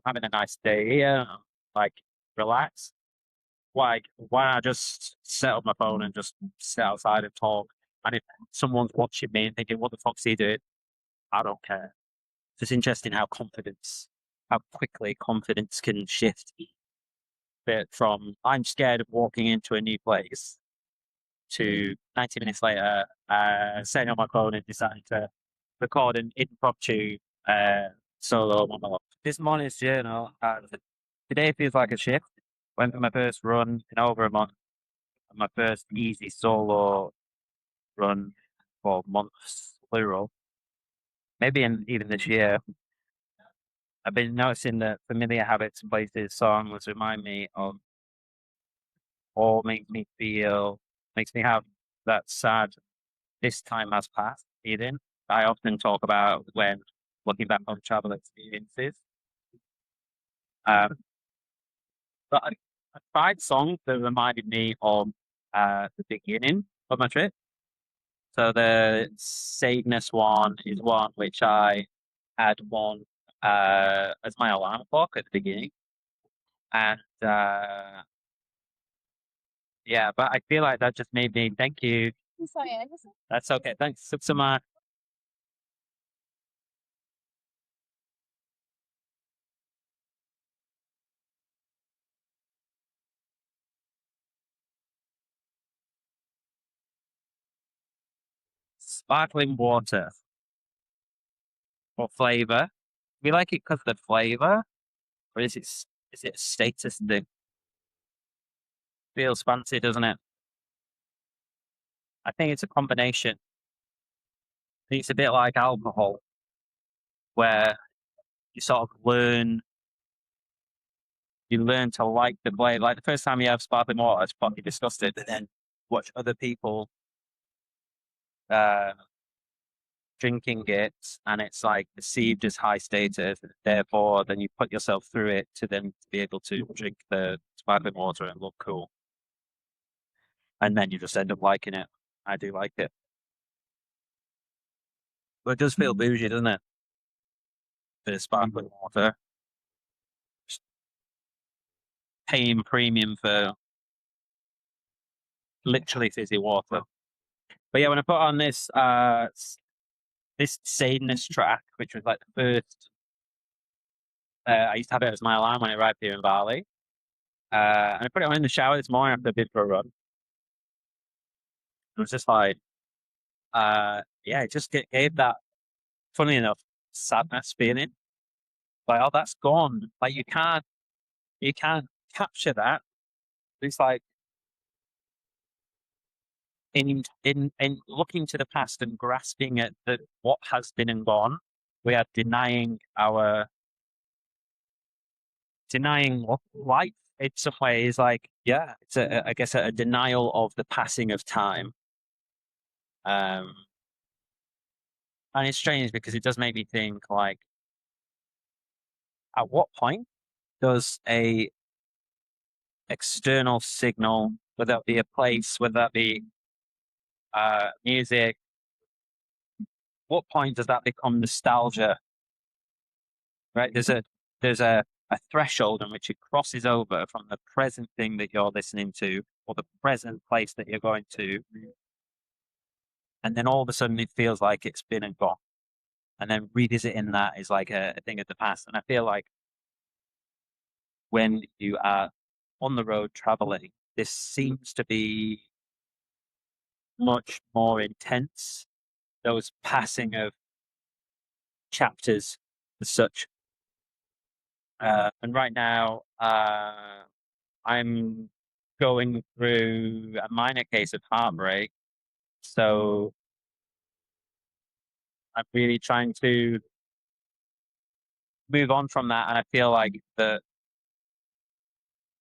having a nice day here, like relax. Why not just set up my phone and just sit outside and talk? And if someone's watching me and thinking, "What the fuck's he doing?" I don't care. It's interesting how quickly confidence can shift. Bit from I'm scared of walking into a new place to 90 minutes later, setting up my phone and deciding to record an impromptu solo monologue. This morning's journal, today feels like a shift. Went for my first run in over a month, and my first easy solo run for months, plural. Maybe even this year. I've been noticing that familiar habits, places, songs remind me of, or makes me have that sad, this time has passed feeling. I often talk about when looking back on travel experiences. Um, but I tried songs that reminded me of the beginning of my trip. So the sadness one is one which I had one as my alarm clock at the beginning. And yeah, but I feel like that just made me thank you. That's okay. Thanks so much. Sparkling water for flavor. We like it because of the flavor, or is it a status thing? Feels fancy, doesn't it? I think it's a combination. I think it's a bit like alcohol, where you sort of you learn to like the flavor. Like the first time you have sparkling water, it's probably disgusting, but then watch other people uh, drinking it, and it's like perceived as high status. Therefore, then you put yourself through it to then be able to drink the sparkling water and look cool, and then you just end up liking it. I do like it, but it does feel bougie, doesn't it? Bit of sparkling water, just paying premium for literally fizzy water. But yeah, when I put on this sadness track, which was like the first, I used to have it as my alarm when I arrived here in Bali. And I put it on in the shower this morning after I've been for a run. It was just like, yeah, it just gave that, funny enough, sadness feeling. Like, oh, that's gone. Like you can't capture that. It's like in looking to the past and grasping at what has been and gone, we are denying life in some ways. Like, yeah, it's I guess a denial of the passing of time. Um, and it's strange because it does make me think, like, at what point does a external signal, whether that be a place, whether that be music, what point does that become nostalgia? Right? There's a threshold in which it crosses over from the present thing that you're listening to or the present place that you're going to, and then all of a sudden it feels like it's been and gone. And then revisiting that is like a thing of the past. And I feel like when you are on the road traveling, this seems to be much more intense. Those passing of chapters as such. And right now, I'm going through a minor case of heartbreak. So I'm really trying to move on from that. And I feel like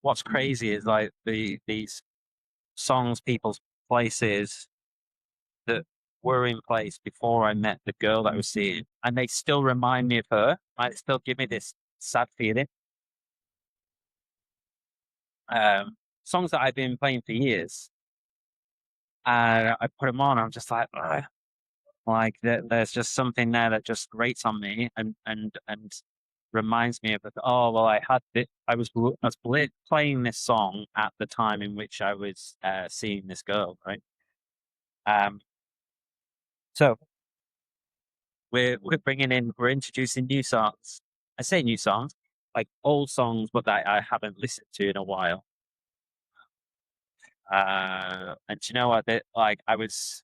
what's crazy is like these songs, people's places that were in place before I met the girl that I was seeing, and they still remind me of her. Like, still give me this sad feeling. Songs that I've been playing for years, and I put them on. I'm just like, ugh. Like there's just something there that just grates on me and reminds me of the, oh, well, I was playing this song at the time in which I was seeing this girl, right? Um, so we're introducing new songs. I say new songs, like old songs, but that I haven't listened to in a while. And do you know what? Like I was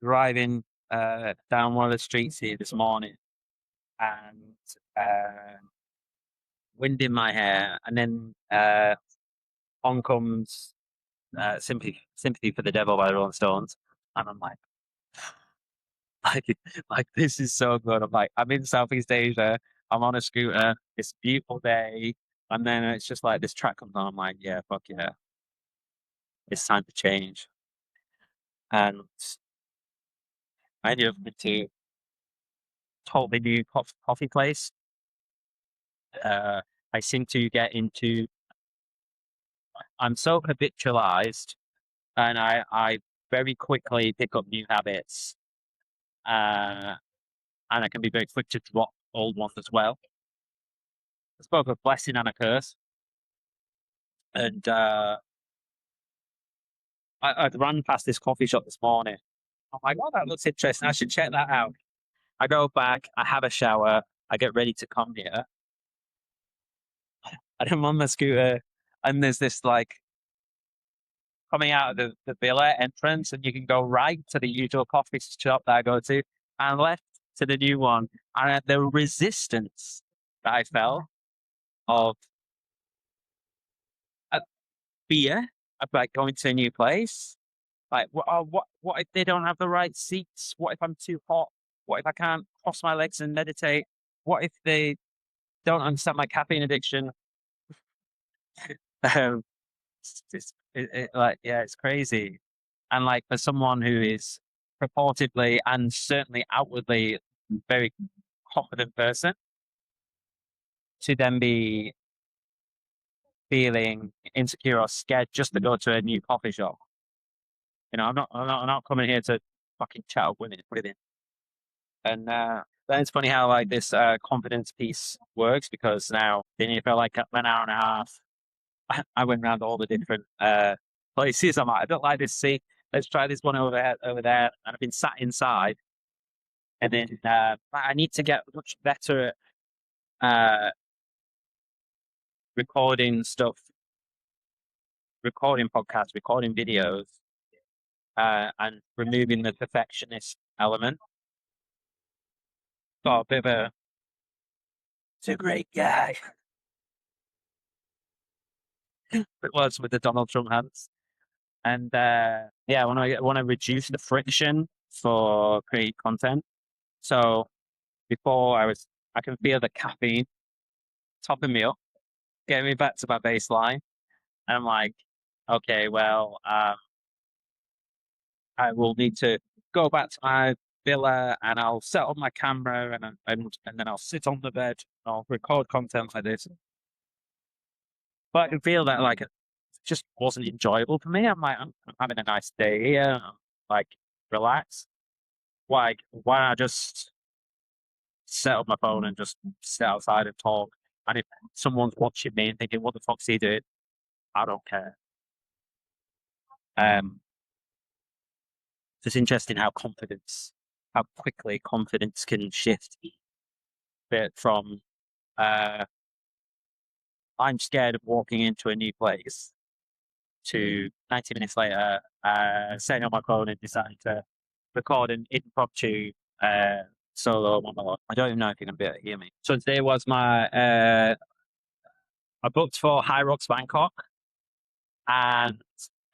driving down one of the streets here this morning, and wind in my hair, and then on comes sympathy for the Devil by the Rolling Stones, and I'm like, like, like this is so good. I'm like, I'm in Southeast Asia, I'm on a scooter, it's a beautiful day, and then it's just like this track comes on. I'm like, yeah, fuck yeah, it's time to change. And I ended up to totally new coffee place. Uh, I seem to get into. I'm so habitualized, and I very quickly pick up new habits. And I can be very quick to drop old ones as well. It's both a blessing and a curse. And I'd run past this coffee shop this morning. I'm like, oh, that looks interesting. I should check that out. I go back, I have a shower, I get ready to come here, and I'm on my scooter, and there's this like coming out of the villa entrance, and you can go right to the usual coffee shop that I go to, and left to the new one. And the resistance that I felt of fear of like going to a new place. Like, what if they don't have the right seats? What if I'm too hot? What if I can't cross my legs and meditate? What if they don't understand my caffeine addiction? Um, like, yeah, it's crazy. And like for someone who is purportedly and certainly outwardly a very confident person, to then be feeling insecure or scared just to go to a new coffee shop. You know, I'm not coming here to fucking chat up women. And then it's funny how like this confidence piece works, because now then you feel like an hour and a half. I went around all the different places. I'm like, I don't like this seat. Let's try this one over there. And I've been sat inside, and then I need to get much better at recording stuff, recording podcasts, recording videos, and removing the perfectionist element. Got a bit of a, it's a great guy. It was with the Donald Trump hands. And yeah, I want to reduce the friction for create content. So before I can feel the caffeine topping me up, getting me back to my baseline. And I'm like, okay, well, I will need to go back to my villa, and I'll set up my camera, and then I'll sit on the bed and I'll record content like this. But I can feel that like it just wasn't enjoyable for me. I'm like, I'm having a nice day here, like relax. Why not just set up my phone and just sit outside and talk? And if someone's watching me and thinking, what the fuck's he doing? I don't care. Um, it's interesting how quickly confidence can shift bit from uh, I'm scared of walking into a new place to 90 minutes later, setting up my phone and deciding to record an impromptu solo monologue. I don't even know if you're going to be able to hear me. So today was I booked for HYROX Bangkok, and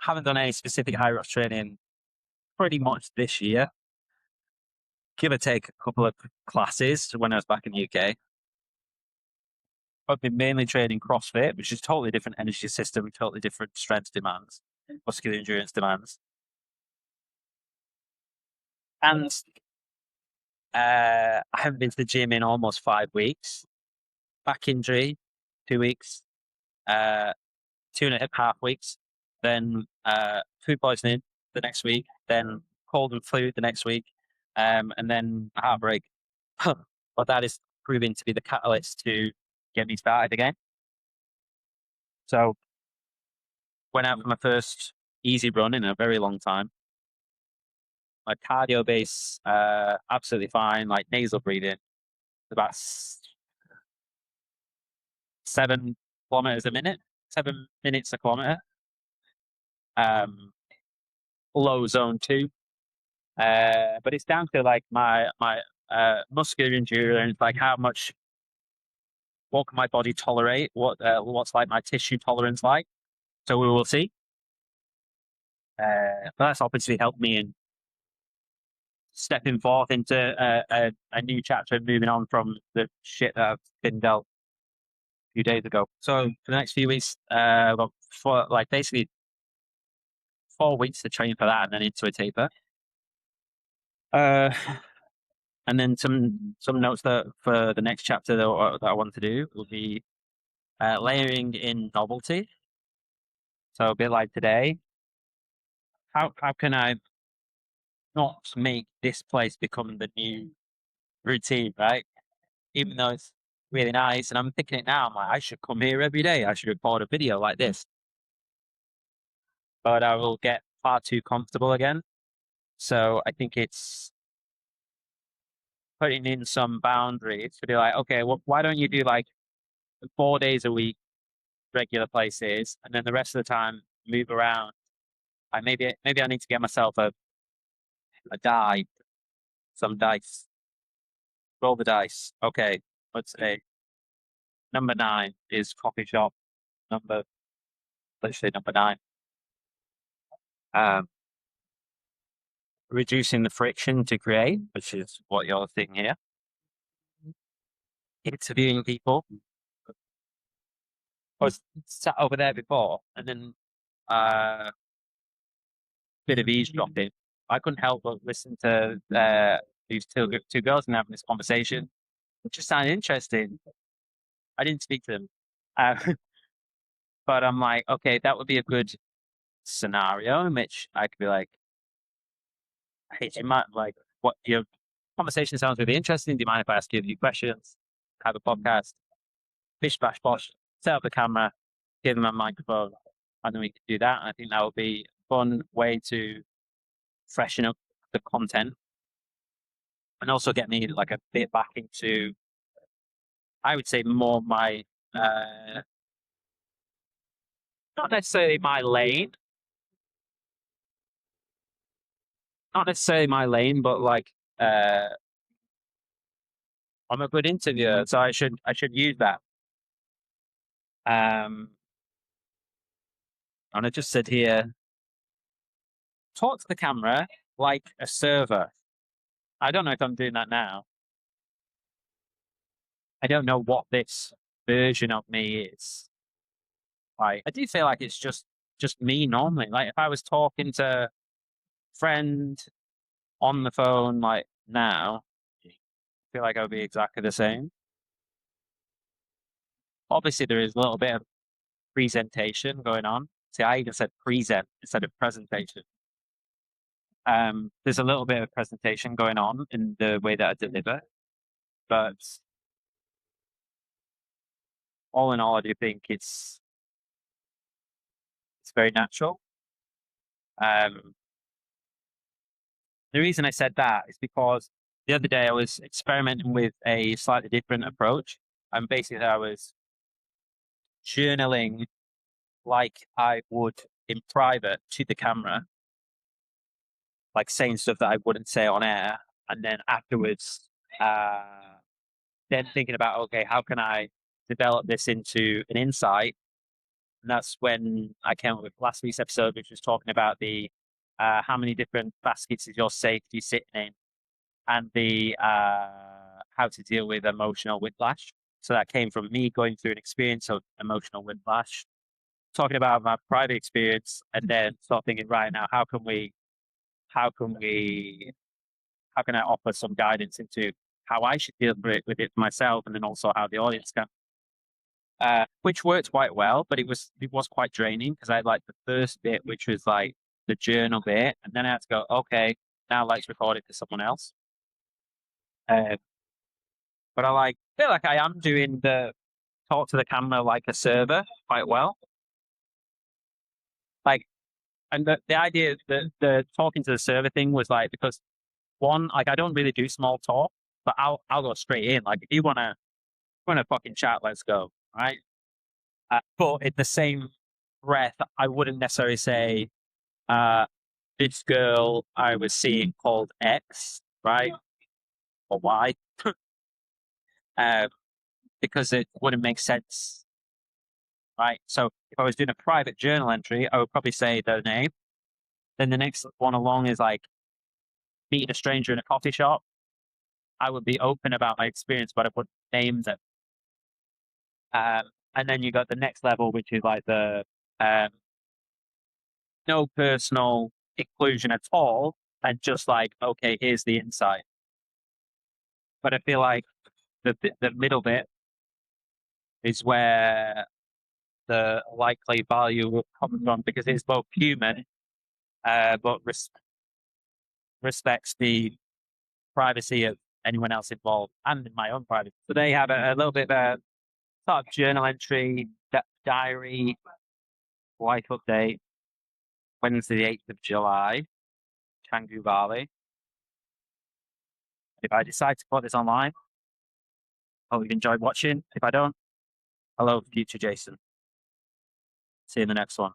haven't done any specific HYROX training pretty much this year. Give or take a couple of classes when I was back in the UK. I've been mainly training CrossFit, which is totally different energy system, totally different strength demands, muscular endurance demands. And I haven't been to the gym in almost 5 weeks. Back injury, 2 weeks, 2.5 weeks, then food poisoning the next week, then cold and flu the next week, and then heartbreak. but that is proving to be the catalyst to get me started again. So went out for my first easy run in a very long time. My cardio base, absolutely fine, like nasal breathing, about 7 kilometers a minute, 7 minutes a kilometer. Low zone 2. But it's down to like my muscular endurance, like what can my body tolerate, what's like my tissue tolerance like. So we will see. But that's obviously helped me in stepping forth into a new chapter and moving on from the shit that I've been dealt a few days ago. So for the next few weeks, I've got basically 4 weeks to train for that and then into a taper. And then some notes that for the next chapter that I want to do will be layering in novelty. So a bit like today, how can I not make this place become the new routine, right? Even though it's really nice, and I'm thinking it now, I'm like, I should come here every day. I should record a video like this. But I will get far too comfortable again. So I think it's putting in some boundaries to be like, okay, well, why don't you do like 4 days a week, regular places, and then the rest of the time move around. Maybe I need to get myself a die, some dice. Roll the dice. Okay, let's say number 9 is coffee shop. Let's say number 9. Reducing the friction to create, which is what you're thinking here. Interviewing people. I was sat over there before, and then bit of eavesdropping. I couldn't help but listen to these two girls and having this conversation. It just sounded interesting. I didn't speak to them, but I'm like, okay, that would be a good scenario in which I could be like, hey, do you mind, like, what your conversation sounds really interesting. Do you mind if I ask you a few questions? Have a podcast, bish bash bosh, set up the camera, give them a microphone, and then we could do that. I think that would be a fun way to freshen up the content and also get me like a bit back into, I would say, more my not necessarily my lane, but like I'm a good interviewer, so I should use that. And I just said here, talk to the camera like a server. I don't know if I'm doing that now. I don't know what this version of me is. Like, I do feel like it's just me normally. Like if I was talking to a friend on the phone like now, I feel like I would be exactly the same. Obviously, there is a little bit of presentation going on. See, I even said present instead of presentation. There's a little bit of presentation going on in the way that I deliver, but all in all, I do think it's very natural. The reason I said that is because the other day I was experimenting with a slightly different approach. And basically I was journaling like I would in private to the camera, like saying stuff that I wouldn't say on air. And then afterwards, then thinking about, okay, how can I develop this into an insight? And that's when I came up with last week's episode, which was talking about the how many different baskets is your safety sitting in, and the how to deal with emotional whiplash. So that came from me going through an experience of emotional whiplash, talking about my private experience, and then start thinking, right now, how can I offer some guidance into how I should deal with it myself, and then also how the audience can. Which worked quite well, but it was quite draining because I had like the first bit, which was like the journal bit, and then I had to go, okay, now let's record it to someone else. but I feel like I am doing the talk to the camera like a server quite well. Like, and the idea that the talking to the server thing was like because one, like I don't really do small talk, but I'll go straight in. Like if you wanna fucking chat, let's go, right? But in the same breath, I wouldn't necessarily say, uh, this girl I was seeing called X, right? Or Y, um, because it wouldn't make sense, right? So if I was doing a private journal entry, I would probably say their name. Then the next one along is like meeting a stranger in a coffee shop. I would be open about my experience, but I would name them. And then you got the next level, which is like the um, no personal inclusion at all, and just like, okay, here's the insight. But I feel like the middle bit is where the likely value will come from because it's both human, but respects the privacy of anyone else involved and my own privacy. So they have a little bit of a sort of journal entry, diary, life update, Wednesday the 8th of July, Canggu, Bali. If I decide to put this online, hope you've enjoyed watching. If I don't, hello, future Jason. See you in the next one.